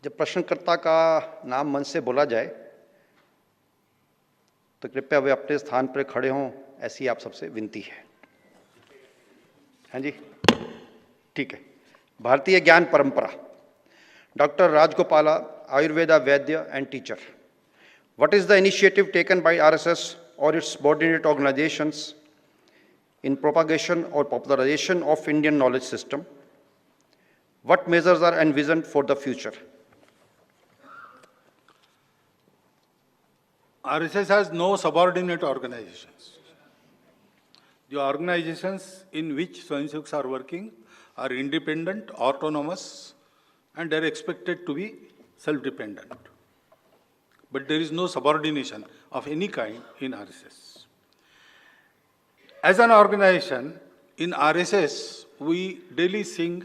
जब प्रश्नकर्ता का नाम मन से बोला जाए तो कृपया वे अपने स्थान पर खड़े हों, ऐसी आप सबसे विनती है। हाँ जी, ठीक है। भारतीय ज्ञान परंपरा, doctor Rajagopala, Ayurveda Vaidya and teacher. What is the initiative taken by RSS or its subordinate organizations in propagation or popularization of Indian knowledge system? What measures are envisioned for the future? RSS has no subordinate organizations. The organizations in which Swayamsevaks are working are independent, autonomous, and they are expected to be self-dependent. But there is no subordination of any kind in RSS. As an organization, in RSS, we daily sing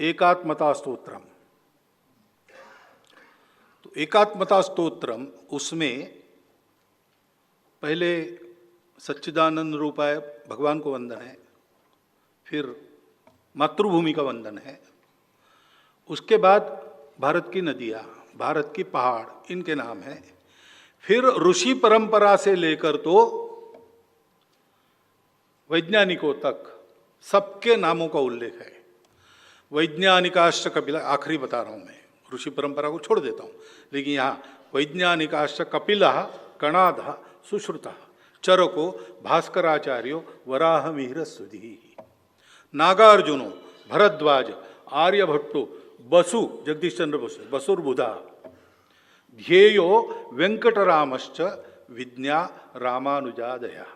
Ekatmata Stotram. तो एकात्मता स्तोत्रम, उसमें पहले सच्चिदानंद रूपाय भगवान को वंदन है, फिर मातृभूमि का वंदन है, उसके बाद भारत की नदियाँ, भारत की पहाड़, इनके नाम हैं। फिर ऋषि परंपरा से लेकर तो वैज्ञानिकों तक सबके नामों का उल्लेख है। वैज्ञानिकाश्च कपिल, आखिरी बता रहा हूं मैं, ऋषि परंपरा को छोड़ देता हूं, लेकिन यहाँ वैज्ञानिकाश्च कपिलः कणादः सुश्रुतः चरको भास्कराचार्यो वराहमिहिरस्वधि, नागार्जुनो भरद्वाज आर्यभट्टो बसु जगदीश चंद्र बसु बसुर्बुधा, ध्येयो वेंकटरामश्च विज्ञा रामानुजादया।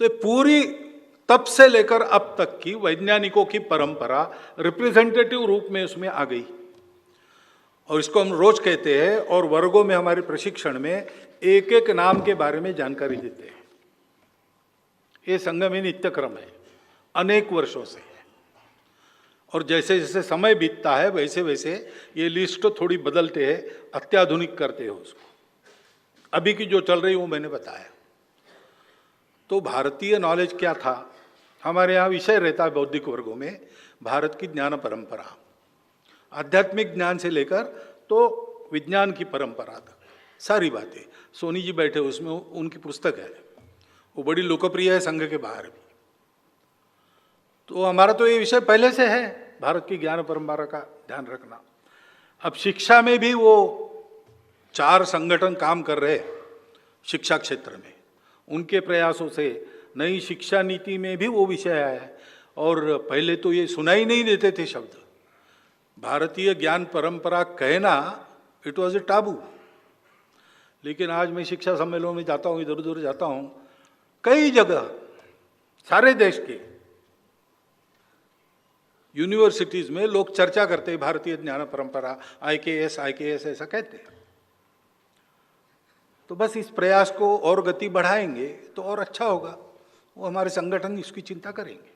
तो पूरी तब से लेकर अब तक की वैज्ञानिकों की परंपरा रिप्रेजेंटेटिव रूप में उसमें आ गई, और इसको हम रोज कहते हैं, और वर्गों में हमारे प्रशिक्षण में एक एक नाम के बारे में जानकारी देते हैं। ये संघ में नित्य क्रम है, अनेक वर्षों से है, और जैसे जैसे समय बीतता है वैसे वैसे ये लिस्ट थोड़ी बदलते हैं, अत्याधुनिक करते हैं उसको। अभी की जो चल रही वो मैंने बताया। तो भारतीय नॉलेज क्या था, हमारे यहाँ विषय रहता है बौद्धिक वर्गों में, भारत की ज्ञान परंपरा, आध्यात्मिक ज्ञान से लेकर तो विज्ञान की परंपरा तक सारी बातें। सोनी जी बैठे उसमें, उनकी पुस्तक है, वो बड़ी लोकप्रिय है संघ के बाहर भी। तो हमारा तो ये विषय पहले से है, भारत की ज्ञान परंपरा का ध्यान रखना। अब शिक्षा में भी वो 4 संगठन काम कर रहे शिक्षा क्षेत्र में, उनके प्रयासों से नई शिक्षा नीति में भी वो विषय आया है। और पहले तो ये सुनाई नहीं देते थे शब्द, भारतीय ज्ञान परंपरा कहना इट वॉज ए टाबू। लेकिन आज मैं शिक्षा सम्मेलनों में जाता हूँ, इधर उधर जाता हूँ, कई जगह सारे देश के यूनिवर्सिटीज में लोग चर्चा करते हैं भारतीय ज्ञान परंपरा, IKS ऐसा कहते हैं। तो बस इस प्रयास को और गति बढ़ाएंगे तो और अच्छा होगा, वो हमारे संगठन इसकी चिंता करेंगे।